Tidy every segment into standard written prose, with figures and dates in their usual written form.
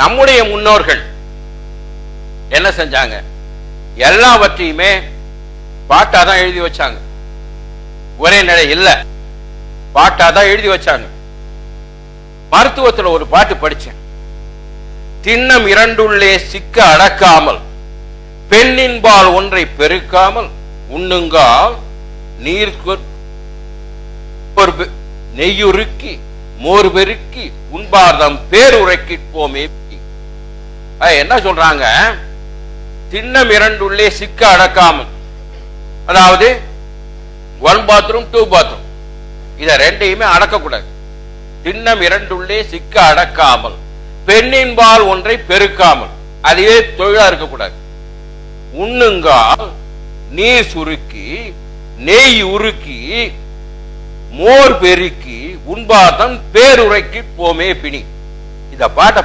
நம்முடைய முன்னோர்கள் என்ன செஞ்சாங்க? எல்லாவற்றையுமே பாட்டாதான் எழுதி வச்சாங்க. ஒரே நிலை இல்ல, பாட்டாதான் எழுதி வச்சாங்க. மருத்துவத்தில் ஒரு பாட்டு படிச்சேன். திண்ணம் இரண்டுள்ளே சிக்க அடக்காமல், பெண்ணின்பால் ஒன்றை பெருக்காமல், உண்ணுங்கால் நீர் நெய்யுருக்கி மோர் பெருக்கி உண்பார்தம் பேருரைக்கு போமே. என்ன சொல்றாங்க? திண்ணம் இரண்டுள்ளே சிக்க அடக்காமல், அதாவது 1 பாத்ரூம் 2 பாத்ரூம் இத ரெண்டையுமே அடக்கக்கூடாது. திண்ணம் இரண்டுள்ளே சிக்க அடக்காமல், பெண்ணின்பால் ஒன்றை பெருக்காமல், அதுவே தொழிலா இருக்கக்கூடாது. உண்ணுங்கால் நீர் சுருக்கி நெய் உருக்கி மோர் பெருக்கி உண்பார்தம் பேருரைக்கு போமே பிணி. இத பாட்ட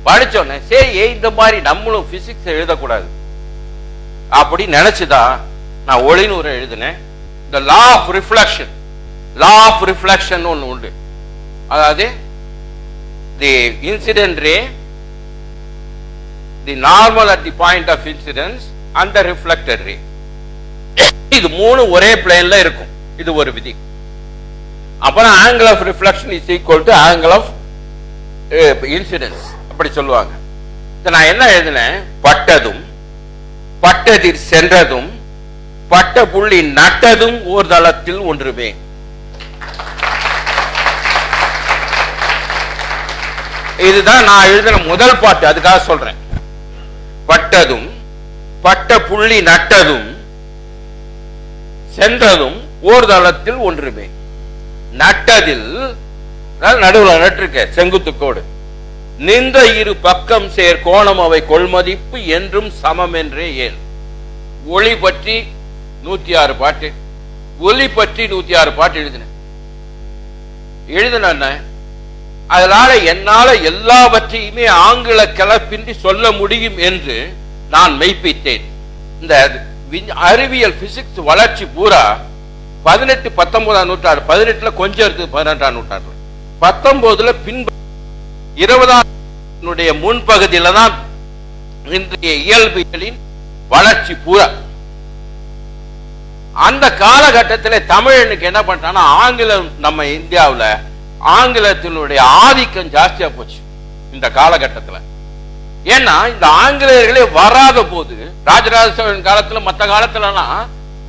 படிச்சோன்னே சரி, இந்த மாதிரி நம்மளும் பிசிக்ஸ் எழுதக்கூடாது அப்படி நினைச்சுதான் நான் ஒளிநூறு எழுதினேன். இந்த லா ஆஃப் ரிஃப்ளெக்ஷன் ஒன்று உண்டு. அதாவது the incident ray, the normal at the point of incidence and the reflected ray, இது மூணு ஒரே பிளேன்ல இருக்கும். இது ஒரு விதி. அப்புறம் angle of reflection is equal to angle of incidence அப்படி சொல்லுவாங்க. நான் என்ன எழுதினேன்? பட்டதும் பட்டதில் சென்றதும் பட்ட புள்ளி நட்டதும் ஓர் தளத்தில் ஒன்றுமே. இதுதான் நான் எழுதின முதல் பாட்டு. அதுக்காக சொல்றேன். பட்டதும் பட்ட புள்ளி நட்டதும் சென்றதும் ஓர் தளத்தில் ஒன்றுமே. நட்டதில் நடுவில் நட்டிருக்க செங்குத்து கோடு, நின்ற இரு பக்கம் சேர் கோணம் அவை கொள்மதிப்பு என்றும் சமம் என்றே ஏன். ஒளி பற்றி 106 பாட்டு, ஒலி பற்றி 106 பாட்டு எழுதின. அதனால என்னால எல்லாவற்றையுமே ஆங்கில கலப்பின்றி சொல்ல முடியும் என்று நான் மெய்ப்பித்தேன். இந்த அறிவியல் பிசிக்ஸ் வளர்ச்சி பூரா 18, 19ஆம் நூற்றாண்டு, 18ல கொஞ்சம் இருக்கு, 18ஆம் நூற்றாண்டு, 19ல பின் 20ஆம் முன்பகுதியில தான் இன்றைய இயல்பியலின் வளர்ச்சி பூரா. அந்த காலகட்டத்தில் தமிழனுக்கு என்ன பண்றான்னா, ஆங்கிலம் நம்ம இந்தியாவில் ஆங்கிலத்தினுடைய ஆதிக்கம் ஜாஸ்தியா போச்சு இந்த காலகட்டத்தில். ஏன்னா இந்த ஆங்கிலேயர்களே வராத போது, ராஜராஜ சோழன் காலத்துல மற்ற காலத்துலலாம்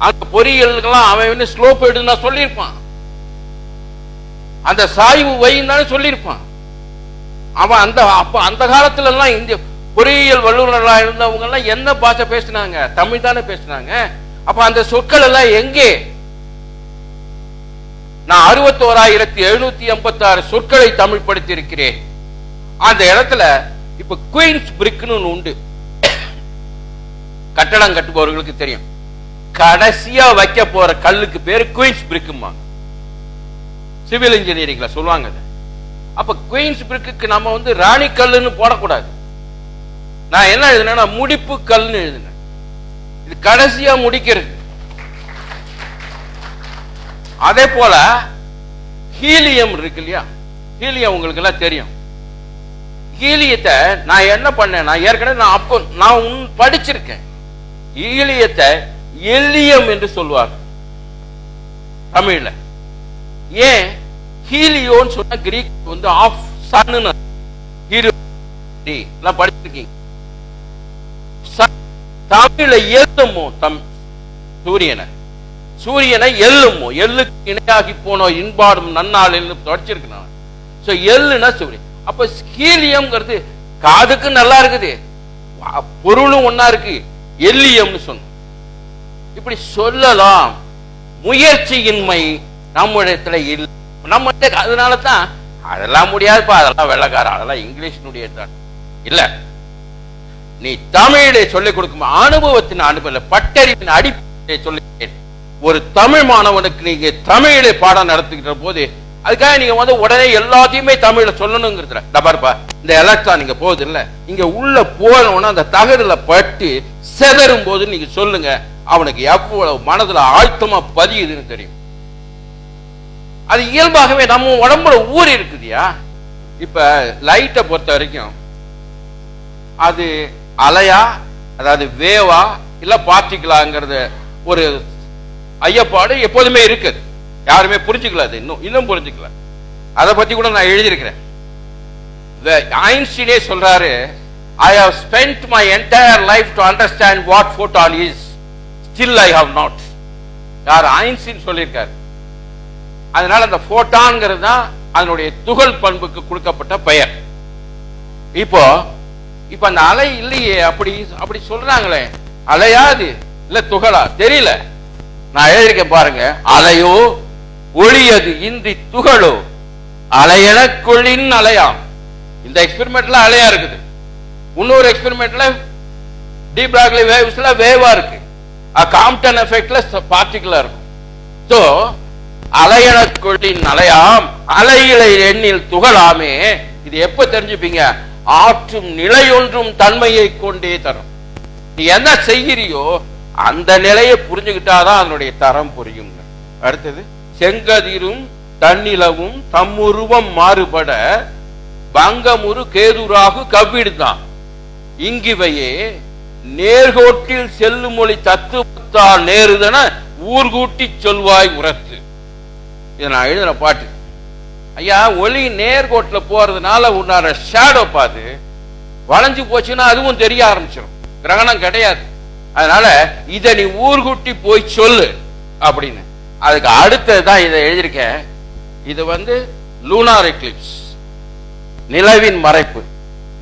அந்த பொறியியலுக்கெல்லாம் அவன் ஸ்லோப் எடுன்னா சொல்லியிருப்பான், அந்த சாய்வு வைன்னு சொல்லியிருப்பான் அவன். அந்த காலத்துல எல்லாம் இந்திய பொறியியல் வல்லுநர்களா இருந்தவங்க எல்லாம் என்ன பாஷை பேசினாங்க? தமிழ் தானே பேசினாங்க. அப்ப அந்த சொற்கள் எல்லாம் எங்கே? நான் 61,786 சொற்களை தமிழ் படுத்தி இருக்கிறேன். அந்த இடத்துல இப்ப குயின்ஸ் பிரிக்னு உண்டு. கட்டடம் கட்டுபவர்களுக்கு தெரியும். கடைசியா வைக்க போற கல்லுக்கு பேரு குயின்ஸ் பிரிக்குமா, சிவில் இன்ஜினியரிங்ல சொல்லுவாங்க. அப்ப குயின்ஸ் பிரிக்கு நம்ம ராணி கல்லுன்னு போடக்கூடாது. நான் என்ன எழுதினா முடிப்பு கல்னு எழுதினேன். இது கடைசியா முடிக்கிறது. அதே போல ஹீலியம் இருக்கு இல்லையா? ஹீலியம் உங்களுக்கு எல்லாம் தெரியும். ஹீலியத்தை நான் என்ன பண்ணேன்? நான் ஏற்கனவே நான் படிச்சிருக்கேன். ஹீலியத்தை எல்லியம் என்று சொல்வார் தமிழ்ல. ஏன் ஹீலியோன்னு சொன்ன கிரீக் ஆஃப் சன் படிச்சிருக்கீங்க. தமிழ்ல எல்லுமோ, சூரியனை எல்லுமோ, எள்ளுக்கு இணையாகி போன இன்பாடும் நன்னாள் படிச்சிருக்கு நான். எள்ளுனா சூரியன். அப்ப ஹீலியம்ங்கிறது காதுக்கு நல்லா இருக்குது, பொருளும் ஒன்னா இருக்கு, எல்லியம்னு சொன்ன. இப்படி சொல்லலாம். முயற்சியின்மை நம்மிடத்துல இல்லை. நம்ம அதனாலதான் அதெல்லாம் முடியாதுப்பா, அதெல்லாம் வெள்ளக்காரன், அதெல்லாம் இங்கிலீஷினுடைய இல்ல. நீ தமிழை சொல்லிக் கொடுக்கும் அனுபவத்தின் அனுபவம், பட்டறிவின் அடிப்படையை சொல்லிட்டேன். ஒரு தமிழ் மாணவனுக்கு நீங்க தமிழை பாடம் நடத்துகிற போது அதுக்காக நீங்க உடனே எல்லாத்தையுமே தமிழ்ல சொல்லணுங்கிறதுல டபர்பா. இந்த எலக்ட்ரான் நீங்க போகுது இல்ல, இங்க உள்ள போனோம்னா அந்த தகடுல பட்டு செதறும் போது நீங்க சொல்லுங்க, அவனுக்கு எவ்வளவு மனதுல ஆழ்த்தமா பதியுதுன்னு தெரியும். அது இயல்பாகவே நம்ம உடம்புல ஊறி இருக்குதியா. இப்ப லைட்டை பொறுத்த வரைக்கும் அது அலையா, அதாவது வேவா இல்ல பார்ட்டிகலாங்கிறது ஒரு ஐயப்பாடு எப்போதுமே இருக்குது. யாருமே புரிஞ்சுக்கல, அது இன்னும் புரிஞ்சுக்கல. அதை பத்தி கூட நான் எழுதியிருக்கிறேன். ஐன்ஸ்டீனே சொல்றாரு, I have spent my entire life to understand what photon is, still I have not. யார்? ஐன்ஸ்டீன் சொல்லியிருக்காரு. அதனால அந்த போட்டான்ங்கிறது தான் அதனுடைய துகள் பண்புக்கு கொடுக்கப்பட்ட பெயர். இப்போ அந்த அலை இல்லையே, அப்படி சொல்றாங்களே, அலையாது இல்ல துகளா தெரியல. நான் எழுதியிருக்கேன் பாருங்க, அலையோ ஒளியது இன்றி துகளோ அலையெனக்குள்ளின் அலையாம். இந்த எக்ஸ்பெரிமெண்ட்ல அலையா இருக்குது. இன்னொரு எக்ஸ்பெரிமெண்ட்ல டி பிராக்லி வேவ்ஸ்ல வேவா இருக்கு. காம்ப்டன் எஃபெக்ட்ல பார்ட்டிகலா இருக்கும். சோ அலையெனக்குள்ளின் அலையாம் அலையிலை எண்ணில் துகளாமே. இது எப்ப தெரிஞ்சுப்பீங்க? ஆற்றும் நிலை ஒன்றும் தன்மையை கொண்டே தரும். நீ என்ன செய்கிறியோ அந்த நிலையை புரிஞ்சுக்கிட்டாதான் அதனுடைய தரம் புரியும். அடுத்தது, செங்கதிரும் தன்னிலவும் தம்முருவம் மாறுபட பங்கமுறு கேதுராகு கவ்விடுதான் இங்கிவையே நேர்கோட்டில் செல்லும் மொழி தத்துவத்தால் நேருதன ஊர்கூட்டி சொல்வாய் உரத்து. இதை நான் எழுதின பாட்டு. ஐயா, ஒளி நேர்கோட்டில போறதுனால உன்னார ஷேடோ பார்த்து வளைஞ்சு போச்சுன்னா அதுவும் தெரிய ஆரம்பிச்சிடும். கிரகணம் கிடையாது. அதனால இதை நீ ஊர்கூட்டி போய் சொல்லு அப்படின்னு. அதுக்கு அடுத்ததுதான் இதை எழுதியிருக்கேன். இது லூனார் எக்லிப்ஸ், நிலவின் மறைப்பு.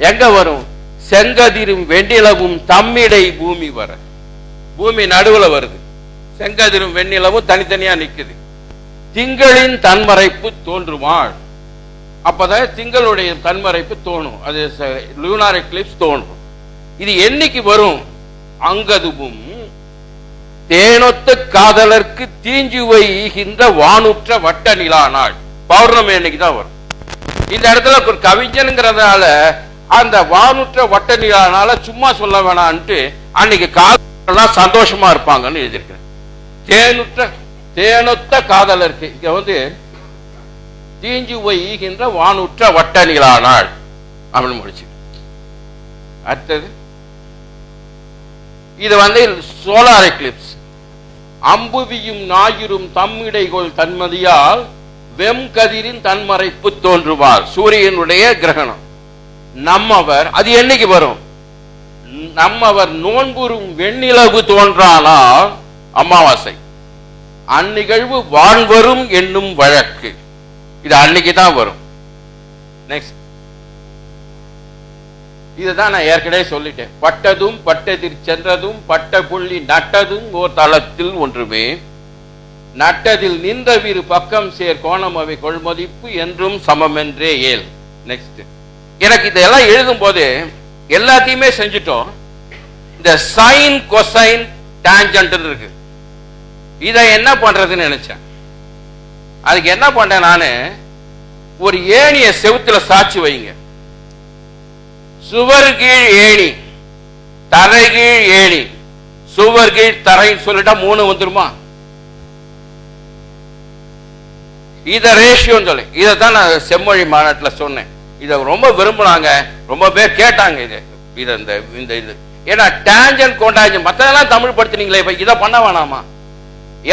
எங்க வரும்? செங்கதிரும் வெண்ணிலவும் தம்மிடை பூமி வர. பூமி நடுவுல வருது, செங்கதிரும் வெண்ணிலவும் தனித்தனியா நிக்குது. திங்களின் தன்மறைப்பு தோன்றுமாள். அப்பதான் திங்களுடைய தன்மறைப்பு தோணும். அது லூனார் எக்லிப்ஸ் தோன்றும். இது என்னைக்கு வரும்? அங்கதுவும் தேனொத்த காதலர்க்கு தீஞ்சுவை ஈகின்ற வானுற்ற வட்ட நிலா நாள். பௌர்ணமி அன்னைக்கு தான் வரும். இந்த இடத்துல ஒரு கவிஞனுங்கிறதுனால அந்த வானுற்ற வட்ட நிலானால சும்மா சொல்ல வேணான்ட்டு அன்னைக்கு காதலெல்லாம் சந்தோஷமா இருப்பாங்கன்னு எழுதியிருக்கிறேன். தேனொத்த காதலருக்கு இங்க தீஞ்சுவை ஈகின்ற வானுற்ற வட்ட நிலா நாள் அப்படின்னு முடிச்சு. அடுத்தது, இது சோலார் எக்லிப்ஸ். அம்புவியும் ஞாயிறும் தம்மிடைகோள் தன்மதியால் வெம்கதிரின் தன்மறைப்பு தோன்றுவார். சூரியனுடைய கிரகணம். நம்மவர் அது என்னைக்கு வரும்? நம்மவர் நோன்புறும் வெண்ணிலவு தோன்றானால் அமாவாசை. அந்நிகழ்வு வான்வரும் என்னும் வழக்கு. இது அன்னைக்கு தான் வரும். நெக்ஸ்ட், இதுதான் நான் ஏற்கனவே சொல்லிட்டேன். பட்டதும் பட்டதில் சென்றதும் பட்ட புள்ளி நட்டதும் ஓர் தளத்தில் ஒன்றுமே நட்டதில் நின்ற வீறு பக்கம் சேர் கோணம் அவை கொள்மதிப்பு என்றும் சமமென்றே ஏல். நெக்ஸ்ட், எனக்கு இதெல்லாம் எழுதும் போது எல்லாத்தையுமே செஞ்சுட்டோம். இந்த சைன் கொசைன் டான்ஜென்ட் இருக்கு. இதை என்ன பண்றதுன்னு நினைச்சேன். அதுக்கு என்ன பண்றேன், நானு ஒரு ஏணிய செவுத்துல சாட்சி வைங்க. சுவர் கீழ் ஏணி, தரை கீழ் ஏணி, சுவர் கீழ் தரைன்னு சொல்லிட்டா 3 வந்துருமா? இத ரேஷியோன்னு சொல்லி இதைத்தான் நான் செம்மொழி மாநாட்டில் சொன்னேன். இதை ரொம்ப விரும்பினாங்க, ரொம்ப பேர் கேட்டாங்க. இது ஏன்னா டான்ஜென்ட் கோண்டான்ஜென்ட் மற்றதெல்லாம் தமிழ் படுத்தினீங்களே, இப்ப இதை பண்ண வேணாமா?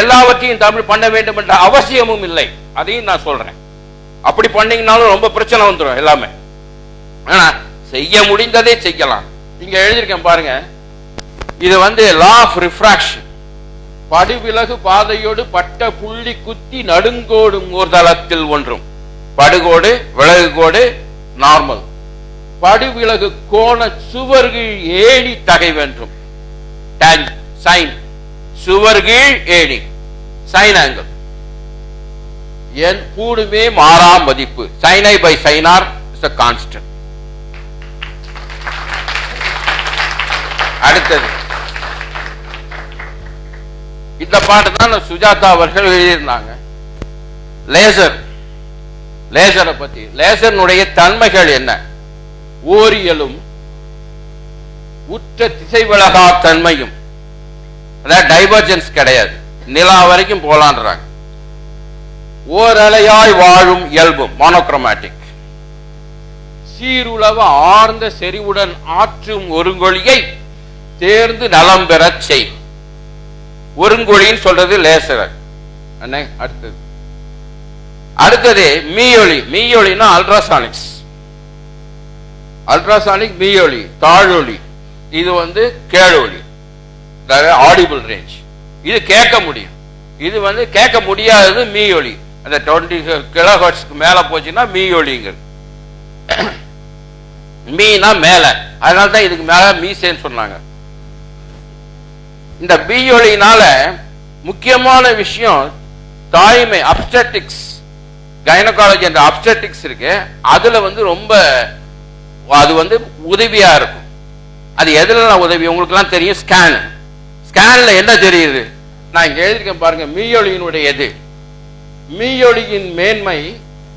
எல்லாவற்றையும் தமிழ் பண்ண வேண்டும் என்ற அவசியமும் இல்லை. அதையும் நான் சொல்றேன். அப்படி பண்ணீங்கன்னாலும் ரொம்ப பிரச்சனை வந்துடும் எல்லாமே. ஆனா செய்ய முடிந்ததே செய்யலாம். இங்க எழுதியிருக்கேன் பாருங்க. இது லா ஆஃப் ரிஃப்ராக்ஷன். படுவிலகு பாதையோடு பட்ட புள்ளி குத்தி நடுங்கோடும் ஓர் தளத்தில் ஒன்றும். படுகோடு விலகுகோடு நார்மல். படுவிலகு கோண சுவர்கீழ் ஏணி தகை வென்றும். சைன் சுவர்கீழ் ஏணி சைன் ஆங்கிள். என் கூடுமே மாறா மதிப்பு. Sine i by sine r is a constant. அடுத்தது, இந்த பாட்டு தான் சுஜாதா அவர்கள் எழுதியிருந்தாங்க. லேசரை பத்தி. லேசருடைய தன்மைகள் என்ன? ஓரியலும் உற்ற திசை விலகா தன்மையும், அதாவது டைவர்ஜென்ஸ் கிடையாது, நிலா வரைக்கும் போலான்றாங்க. ஓரலையாய் வாழும் இயல்பும், மோனோக்ரோமேட்டிக். சீருளவ ஆர்ந்த செறிவுடன் ஆற்றும் ஒருங்கொழியை தேர்ந்து நலம் பெறச் செய். ஒருங்கொழின்னு சொல்றது லேசர். அடுத்தது மீயொலி. மீயொலினா அல்ட்ராசானிக்ஸ். அல்ட்ராசானிக் மீயொலி, தாழொலி. இது கேழொலி, ஆடிபிள் ரேஞ்ச். இது கேட்க முடியும். இது கேட்க முடியாதது மீயொலி. அந்த 20 கிலோஹெர்ட்ஸ்க்கு மேல போச்சுன்னா மீயொலிங்கிறது. மீனா மேல, அதனால தான் இதுக்கு மேல மீசேன்னு சொன்னாங்க. இந்த மீயொலினால முக்கியமான விஷயம் தாய்மை, அப்ஸ்டெட்டிக்ஸ், கைனகாலஜி என்ற அப்ஸ்டெட்டிக்ஸ் இருக்கு. அதுல ரொம்ப அது உதவியா இருக்கும். அது எதுல உதவி உங்களுக்கு எல்லாம் தெரியும். ஸ்கேன். ஸ்கேன்ல என்ன தெரியுது? நான் இங்க எழுதிருக்கேன் பாருங்க. மீயொலியினுடைய எது? மீயொலியின் மேன்மை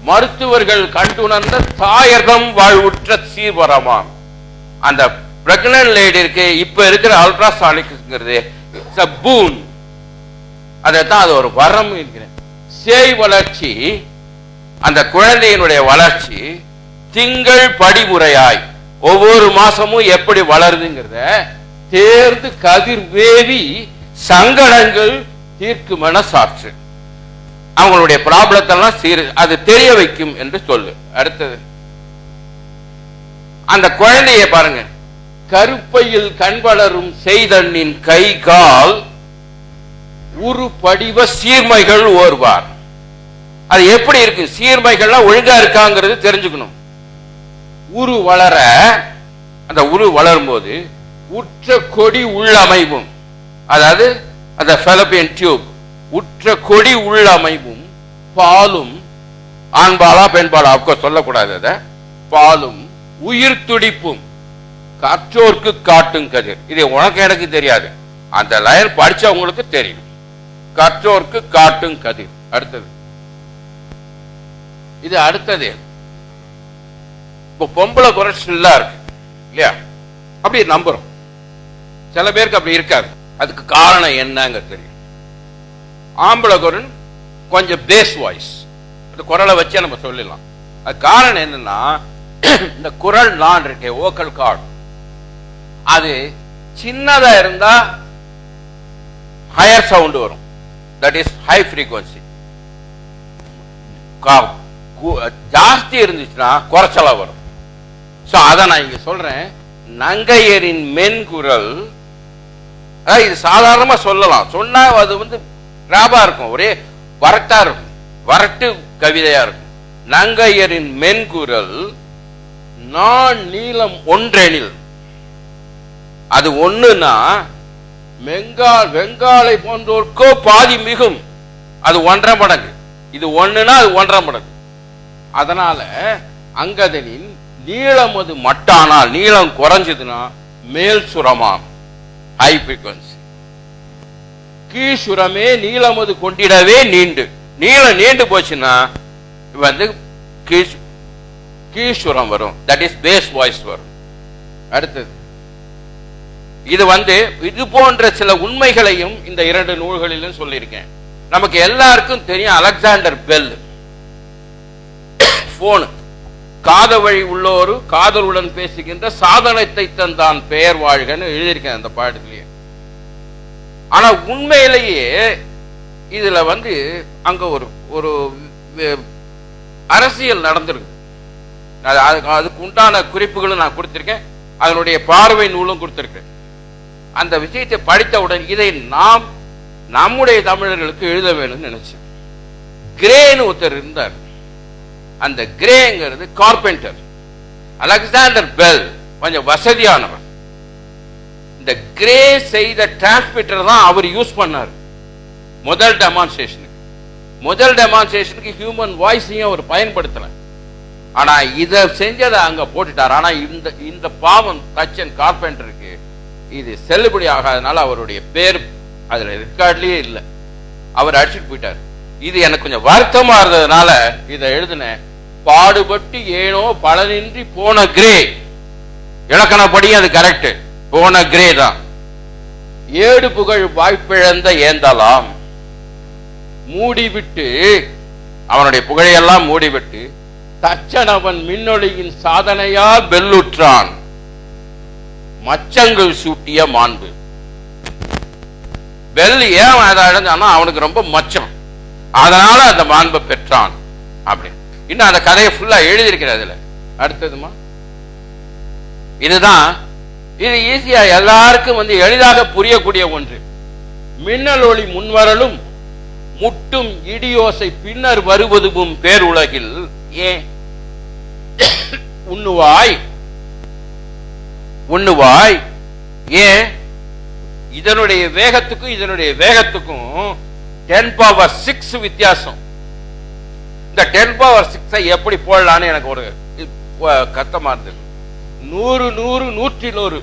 மருத்துவர்கள் கண்டுணர்ந்த தாயகம் வாழ்வுற்ற சீர்வரமாம். அந்த பிரெக்னன்ட் லேடி இருக்கு, இப்ப இருக்கிற அல்ட்ராசானிக்ங்கிறது பூன். அதைத்தான் அது ஒரு வரம் இருக்கிறேன். சேய் வளர்ச்சி, அந்த குழந்தையினுடைய வளர்ச்சி திங்கள் படிமுறையாய் ஒவ்வொரு மாசமும் எப்படி வளருதுங்கிறத தேர்ந்து கதிர் வேவி சங்கடங்கள் தீர்க்குமென சாற்று. அவங்களுடைய ப்ராப்ளத்தெல்லாம் அது தெரிய வைக்கும் என்று சொல்லு. அடுத்தது அந்த குழந்தைய பாருங்க. கருப்பையில் கண் வளரும் செய்தண்ணின் கை கால் உரு படிவ சீர்மைகள் ஓர்வார். அது எப்படி இருக்கு? சீர்மைகள்லாம் ஒழுங்கா இருக்காங்கிறது தெரிஞ்சுக்கணும். உரு வளர, அந்த உரு வளரும் போது உற்ற கொடி உள்ளமைவும், அதாவது அந்த ஃபெலோப்பியன் டியூப், உற்ற கொடி உள்ளமைவும் பாலும், ஆண்பாலா பெண்பாலா சொல்லக்கூடாது, அத பாலும் உயிர் துடிப்பும் கற்றோர்க்கு காட்டும் கதிர். இது உனக்கு எனக்கு தெரியாது, அந்த லைன் படிச்சவங்களுக்கு தெரியும். கற்றோர்க்கு காட்டும் கதிர். அடுத்தது இது. அடுத்தது இப்போ பொம்பளை குறைச்சலா இருக்கு இல்லையா? அப்படி நம்புறோம். சில பேருக்கு அப்படி இருக்காது. அதுக்கு காரணம் என்னங்க தெரியும். ஆம்பளை குரல் கொஞ்சம் பேஸ் வாய்ஸ், அந்த குரலை வச்சே நம்ம சொல்லலாம். அது காரணம் என்னன்னா, இந்த குரல் நான் இருக்கேன், வோக்கல் கார்டு, அது சின்னதா இருந்தா ஹையர் சவுண்ட் வரும், தட் இஸ் ஹை ஃப்ரீக்வன்சி. ஜாஸ்தி இருந்துச்சுன்னா குறைச்சலா வரும். சோ அத நான் இங்க சொல்றேன். நங்கையரின் மென்குரல், இது சாதாரணமா சொல்லலாம், சொன்னா அது ராபா இருக்கும், ஒரே வரட்டா இருக்கும், வரட்டு கவிதையா இருக்கும். நங்கையரின் மென்குரல் நான் நீளம் ஒன்றெனில், அது ஒண்ணுன்னா வெங்காலை போன்றோர்க்கோ பாதி மிகும், அது 1.5 மடங்கு. இது ஒண்ணுன்னா அது 1.5 மடங்கு. அதனால அங்கதனின் நீளம் அது மட்டானால், நீளம் குறைஞ்சதுன்னா மேல் சுரமாம், ஹை ஃப்ரீக்வன்சி. கீழ்சுரமே நீளமது கொண்டிடவே நீண்டு, நீளம் நீண்டு போச்சுன்னா கீழ்சுரம் வரும், தட் இஸ் பேஸ் வாய்ஸ் வரும். அடுத்தது இது இது போன்ற சில உண்மைகளையும் இந்த 2 நூல்களிலும் சொல்லியிருக்கேன். நமக்கு எல்லாருக்கும் தெரியும் அலெக்சாண்டர் பெல். போன் காத வழி உள்ளோரு காதலுடன் பேசுகின்ற சாதனத்தை தந்தான் பெயர் வாழ்கன்னு எழுதியிருக்கேன் அந்த பாடத்திலேயே. ஆனா உண்மையிலேயே இதுல அங்க ஒரு அரசியல் நடந்திருக்கு. அதுக்கு உண்டான குறிப்புகளும் நான் கொடுத்திருக்கேன், அதனுடைய பார்வை நூலும் கொடுத்திருக்கேன். அந்த விஷயத்தை படித்தவுடன் இதை நாம் நம்முடைய தமிழர்களுக்கு எழுத வேணும்னு நினைச்சேன். கிரேன்னு ஒருத்தர் இருந்தார். அந்த கிரேங்கிறது கார்பெண்டர். அலெக்சாண்டர் பெல் கொஞ்சம் வசதியானவர். இந்த கிரே செய்த டிரான்ஸ்மிட்டர் தான் அவர் யூஸ் பண்ணார் முதல் டெமான்ஸ்ட்ரேஷனுக்கு ஹியூமன் வாய்ஸையும் அவர் பயன்படுத்தல. ஆனா இத செஞ்சதை அங்க போட்டுட்டார். ஆனா இந்த பாவம் தச்சன் கார்பெண்டருக்கு இது செல்லுபடி ஆகாதனால அவருடைய பேர் அதுல ரெக்கார்ட்லயே இல்ல, அவர் அடிச்சுட்டு போயிட்டார். இது எனக்கு கொஞ்சம் வருத்தமா இருந்ததுனால இதை எழுதினேன். பாடுபட்டு ஏனோ பலனின்றி போன கிரே, இலக்கணப்படி அது கரெக்ட், போன கிரே தான். ஏடு புகழ் வாய்ப்பிழந்த ஏந்தலாம், மூடிவிட்டு அவனுடைய புகழையெல்லாம் மூடிவிட்டு தச்சனவன் மின்னொளியின் சாதனையால் வெல்லுற்றான், மச்சங்கள் சூட்டிய மாண்பு. வெல் ஏன் அதை அடைஞ்சானா அவனுக்கு ரொம்ப மச்சம், அதனால அந்த மாண்பை பெற்றான். அப்படி இன்னும் அந்த கதையை ஃபுல்லா எழுதியிருக்கிறது. அதுல அடுத்ததுமா இதுதான், இது ஈஸியா எல்லாருக்கும் எளிதாக புரியக்கூடிய ஒன்று. மின்னல் ஒளி முன்வரலும் முட்டும் இடியோசை பின்னர் வருவதும் பேருலகில் ஏன் உண்ணுவாய் உண்ணுவாய். ஏன் இதனுடைய வேகத்துக்கும் இதனுடைய வேகத்துக்கும் 10⁶ வித்தியாசம். இந்த 10⁶ எப்படி போடலான்னு எனக்கு ஒரு கஷ்டமா இருந்தது. 100 100 100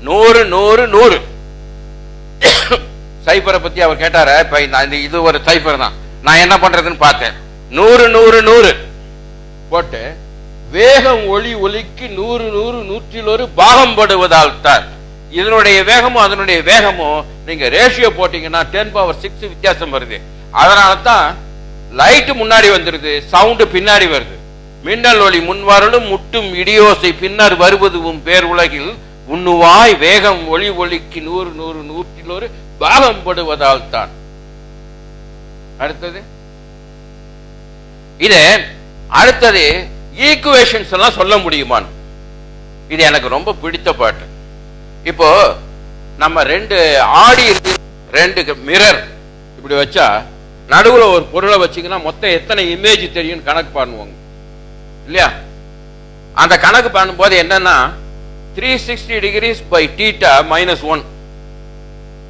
100 100 100 சைபரை பத்தி அவர் கேட்டார. இப்ப இது ஒரு சைபர் தான். நான் என்ன பண்றதுன்னு பார்த்தேன். 100 100 100 போட்டு வேகம் ஒளி ஒலிக்கு 100 100 100 பாகம் படுவதால் தான் இதனுடைய வேகமும் அதனுடைய வேகமும் நீங்க ரேஷியோ போட்டீங்கன்னா 10⁶ வித்தியாசம் வருது. அதனால தான் லைட் முன்னாடி வந்துருது, சவுண்ட் பின்னாடி வருது. மின்னல் ஒளி முன்வரலும் முட்டும் இடியோசை பின்னர் வருவதும் பேர் உலகில் உண்ணுவாய் வேகம் ஒளி ஒலிக்கு 100 100 100 பாகம் படுவதால் தான். அடுத்தது இது அடுத்தது ஈக்குவேஷன்ஸ் எல்லாம் சொல்ல முடியுமான்னு. இது எனக்கு ரொம்ப பிடித்த பாட்டு. இப்போ நம்ம 2 ஆடி இருக்கு, 2 மிரர் இப்படி வச்சா நடுவுல ஒரு பொருளை வச்சீங்கன்னா மொத்தம் எத்தனை இமேஜ் தெரியும் கணக்கு பண்ணுவாங்க இல்லையா? அந்த கணக்கு பண்ணும்போது என்னன்னா 360 degrees by θ -1.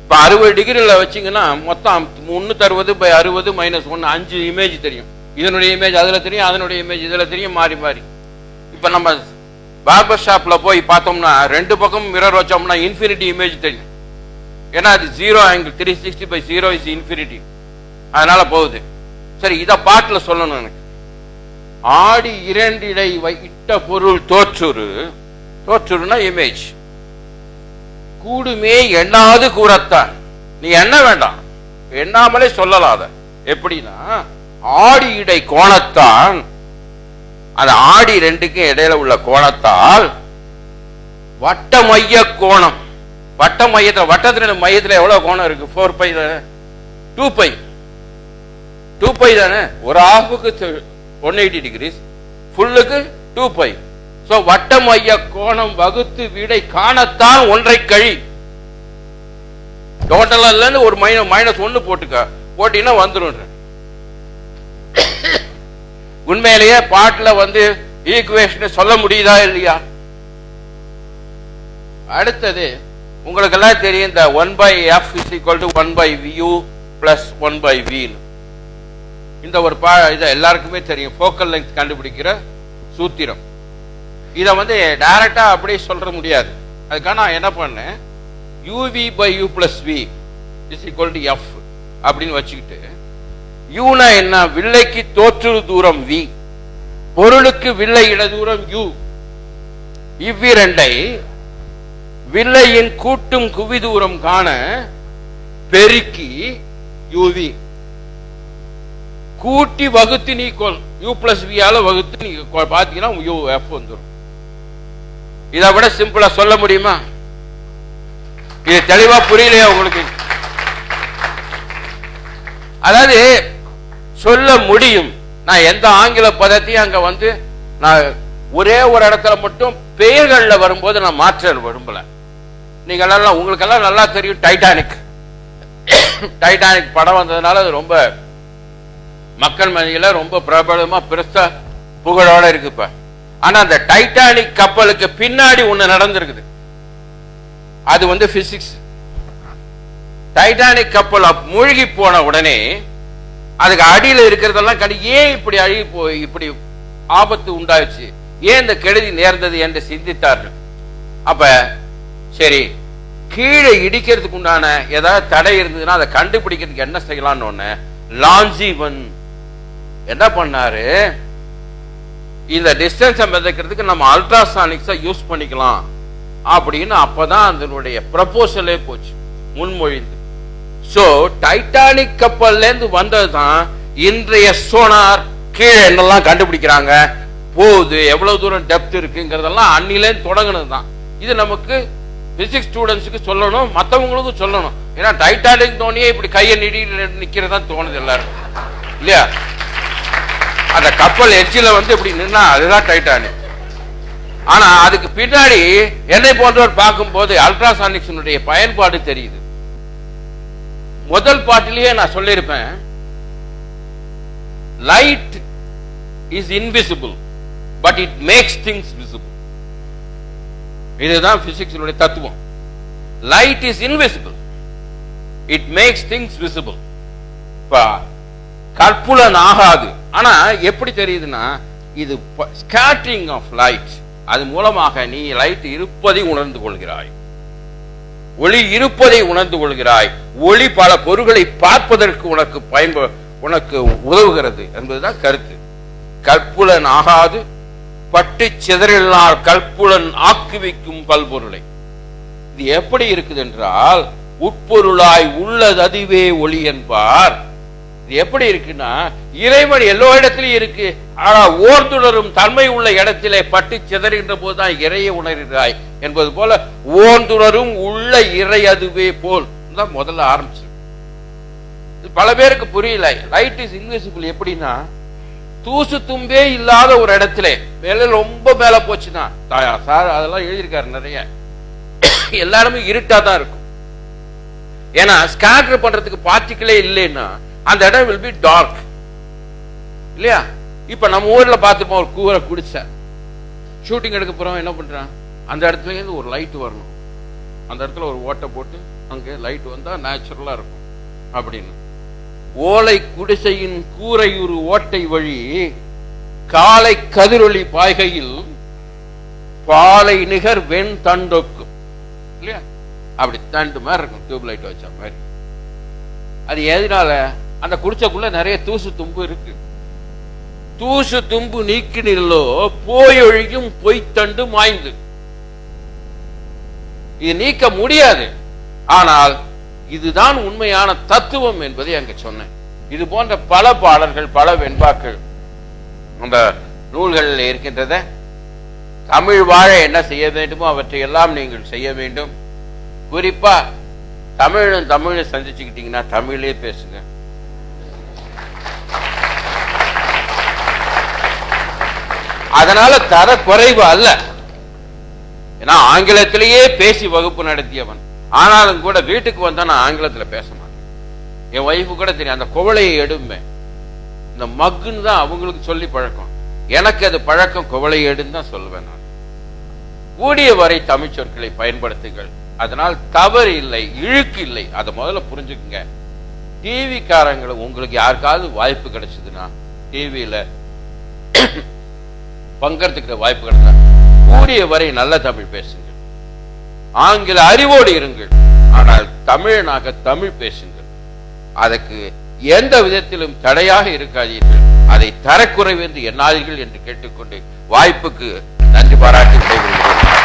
இப்ப 60 டிகிரில வச்சீங்கன்னா மொத்தம் 360 by 60 -1 5 இமேஜ் தெரியும். இதனுடைய இமேஜ் அதுல தெரியும், அதனுடைய இமேஜ் இதுல தெரியும், மாறி மாறி. இப்ப நம்ம பார்பர் ஷாப்ல போய் பார்த்தோம்னா 2 பக்கம் மிரர் வச்சோம்னா இன்ஃபினிட்டி இமேஜ் தெரியும். ஏன்னா அது 0 ஆங்கிள் 360 by 0 is infinity. அதனால போகுது. சரி, இத பாட்டுல சொல்லணும் எனக்கு. ஆடி 2 இடை இட்ட பொருள் தோற்றுருனா இமேஜ் கூடுமே எண்ணாது கூறத்தான். நீ எண்ண வேண்டாம், எண்ணாமலே சொல்லலாத. எப்படின்னா ஆடி இடை கோணத்தான், அது ஆடி 2க்கு இடையில உள்ள கோணத்தால் வட்ட மைய கோணம். வட்ட மையத்தில் வட்டத்தின மையத்தில் எவ்வளவு கோணம் இருக்கு? 4π தானே, 2π 2π தானே. ஒரு ஹாஃபுக்கு 180 டிகிரிஸ், ஃபுல்லுக்கு 2π. சோ வட்ட மைய கோணம் வகுத்து விடை காணத்தான் ஒன்றை கழி. டோட்டலா இல்லன்னு ஒரு -1 போட்டீங்கன்னா வந்துடும். உண்மையிலேயே பாட்டுல ஈக்குவேஷன் சொல்ல முடியுதா இல்லையா? அடுத்தது உங்களுக்கு எல்லாம் தெரியும், இந்த 1/f = 1/vu + 1/v. இந்த ஒரு இதை எல்லாருக்குமே தெரியும், ஃபோக்கல் லெங்த் கண்டுபிடிக்கிற சூத்திரம். இதை டைரக்டா அப்படியே சொல்ற முடியாது. அதுக்காக நான் என்ன பண்ணேன், uv/u + v = f அப்படின்னு வச்சுக்கிட்டு, யூனா என்ன? வில்லைக்கு தோற்று தூரம் v, பொருளுக்கு வில்லை இட தூரம் u. இவ்விரண்டை வில்லையின் கூட்டும் குவி தூரம் காண பெருக்கி uv கூட்டி வகுத்து நீ கொள். u + v ஆல வகுத்து நீ பாத்தீங்கன்னா uf வந்துடும். இதை விட சிம்பிளா சொல்ல முடியுமா? இது தெளிவா புரியலையா உங்களுக்கு? அதாவது சொல்ல முடியும். நான் எந்த ஆங்கில பதத்தையும் அங்க நான் ஒரே ஒரு இடத்துல மட்டும் பெயர்கள்ல வரும்போது நான் மாற்ற விரும்பல. நீங்க எல்லாம் உங்களுக்கெல்லாம் நல்லா தெரியும், டைட்டானிக் படம் வந்ததுனால அது ரொம்ப மக்கள் மத்தியில ரொம்ப பிரபலமா பெருசா புகழோட இருக்கு. இப்ப ஆனா அந்த டைட்டானிக் கப்பலுக்கு பின்னாடி ஒண்ணு நடந்திருக்குது. அது பிசிக்ஸ். டைட்டானிக் கப்பல் மூழ்கி போன உடனே அதுக்கு அடியில் இருக்கிறதெல்லாம் ஏன் இப்படி அழுகி போய் இப்படி ஆபத்து உண்டாச்சு, ஏன் இந்த கெடுதி நேர்ந்தது என்று சிந்தித்தார்கள். அப்ப சரி, கீழே இடிக்கிறதுக்கு உண்டான ஏதாவது தடை இருந்ததுன்னா அதை கண்டுபிடிக்கிறதுக்கு என்ன செய்யலாம்னு லாஞ்சிவன் என்ன பண்ணாரு, இந்த டிஸ்டன்ஸை மிதக்கிறதுக்கு நம்ம அல்ட்ராசானிக்ஸை யூஸ் பண்ணிக்கலாம் அப்படின்னு அப்பதான் அதனுடைய ப்ரப்போசலே போச்சு, முன்மொழிந்து. சோ டைட்டானிக் கப்பல்ல இருந்து வந்ததுதான் இன்றைய சோனார் கீழே என்னெல்லாம் கண்டுபிடிக்கிறாங்க, போகுது, எவ்வளவு தூரம் டெப்த் இருக்குங்கிறதெல்லாம் அன்னிலே தொடங்கினது தான். இது நமக்கு பிசிக்ஸ் ஸ்டூடெண்ட்ஸுக்கு சொல்லணும், மற்றவங்களுக்கும் சொல்லணும். ஏன்னா டைட்டானிக் தோனியே இப்படி கையை நீடி நிக்கிறதா தோணுது எல்லாரும் இல்லையா? அந்த கப்பல் எட்ஜில் இப்படி நின்னா அதுதான் டைட்டானிக். ஆனா அதுக்கு பின்னாடி என்னை போன்றவர் பார்க்கும் போது அல்ட்ராசானிக்ஸினுடைய பயன்பாடு தெரியுது. முதல் பாட்டிலேயே நான் சொல்லியிருப்பேன், light is invisible but it makes things visible. இதுதான் பிசிக்ஸினுடைய தத்துவம். Light is invisible, it makes things visible. கற்புலன் ஆகாது. ஆனா எப்படி தெரியுதுன்னா, இது ஸ்கேட்டரிங் ஆஃப் லைட். அது மூலமாக நீ லைட் இருப்பதை உணர்ந்து கொள்கிறாய், ஒளி இருப்பதை உணர்ந்து கொள்கிறாய். ஒளி பல பொருட்களை பார்ப்பதற்கு உனக்கு உதவுகிறது என்பதுதான் கருத்து. கற்புலன் ஆகாது, பட்டு சிதறினால் கற்புலன் ஆக்குவிக்கும் பல்பொருளை. இது எப்படி இருக்குது என்றால், உட்பொருளாய் உள்ளது அதுவே ஒளி என்பார். இது எப்படி இருக்குன்னா, இறைவன் எல்லா இடத்திலையும் இருக்கு. ஆனா ஓர்ந்துணரும் தன்மை உள்ள இடத்திலே பட்டு சிதறுகின்ற போதுதான் இறையை உணர்கிறாய் என்பது போல, ஓர்ந்துணரும் உள்ள இறை அதுவே போல் தான் முதல்ல ஆரம்பிச்சு. பல பேருக்கு புரியல. லைட் இஸ் இன்விசிபிள் எப்படின்னா, தூசு தும்பே இல்லாத ஒரு இடத்துல மேல ரொம்ப மேல போச்சுன்னா, சார் அதெல்லாம் எழுதியிருக்காரு நிறைய, எல்லாருமே இருட்டா தான் இருக்கும். ஏன்னா ஸ்கேட்டர் பண்றதுக்கு பார்ட்டிகளே இல்லைன்னா அந்த இடம் will be dark இல்லையா? இப்ப நம்ம ஊர்ல பார்த்துப்போம், ஒரு கூரை குடிச்ச ஷூட்டிங் எடுக்க போறோம், என்ன பண்றான், அந்த இடத்துல இருந்து ஒரு லைட் வரணும், அந்த இடத்துல ஒரு ஓட்டை போட்டு அங்கே லைட் வந்தா நேச்சுரலா இருக்கும் அப்படின்னு. ஓலை குடிசையின் கூரையுறு ஓட்டை வழி காலை கதிரொளி பாய்கையில் பாலை நிகர் வெண் தண்டொக்கும் இல்லையா? அப்படி தண்டு மாதிரி இருக்கும், டியூப் லைட் வச்ச மாதிரி. அது எதனால? அந்த குடிச்சக்குள்ள நிறைய தூசு தும்பு இருக்கு. தூசு தும்பு நீக்கினிலோ போயொழியும் பொய்த்தண்டு மாய்ந்து. இது நீக்க முடியாது. ஆனால் இதுதான் உண்மையான தத்துவம் என்பதை அங்க சொன்னேன். இது போன்ற பல பாடல்கள், பல வெண்பாக்கள் அந்த நூல்களில் இருக்கின்றத. தமிழ் வாழ என்ன செய்ய வேண்டுமோ அவற்றை எல்லாம் நீங்கள் செய்ய வேண்டும். குறிப்பா தமிழை சந்திச்சுக்கிட்டீங்கன்னா தமிழே பேசுங்க. அதனால தர குறைவு அல்ல. ஏன்னா ஆங்கிலத்திலேயே பேசி வகுப்பு நடத்தியவன். ஆனாலும் கூட வீட்டுக்கு வந்தா நான் ஆங்கிலத்துல பேச மாட்டேன். என் ஒய்ஃபு கூட தெரியும், அந்த குவளையை எடும்பேன். இந்த மக்குன்னு தான் அவங்களுக்கு சொல்லி பழக்கம். எனக்கு அது பழக்கம், குவளையை எடுன்னு தான் சொல்லுவேன் நான். கூடிய வரை தமிழ் சொற்களை பயன்படுத்துங்கள். அதனால் தவறு இல்லை, இழுக்கு இல்லை. அதை முதல்ல புரிஞ்சுக்குங்க. டிவி காரங்களை உங்களுக்கு யாருக்காவது வாய்ப்பு கிடைச்சதுன்னா, டிவியில பங்கெடுத்துக்கிற வாய்ப்பு கிடைச்சா கூடிய வரை நல்ல தமிழ் பேசுங்க. ஆங்கில அறிவோடு இருங்கள், ஆனால் தமிழனாக தமிழ் பேசுங்கள். அதற்கு எந்த விதத்திலும் தடையாக இருக்காதீர்கள். அதை தரக்குறைவு என்று எண்ணாதீர்கள் என்று கேட்டுக்கொண்டு வாய்ப்புக்கு நன்றி பாராட்டி விடைபெறுகிறேன்.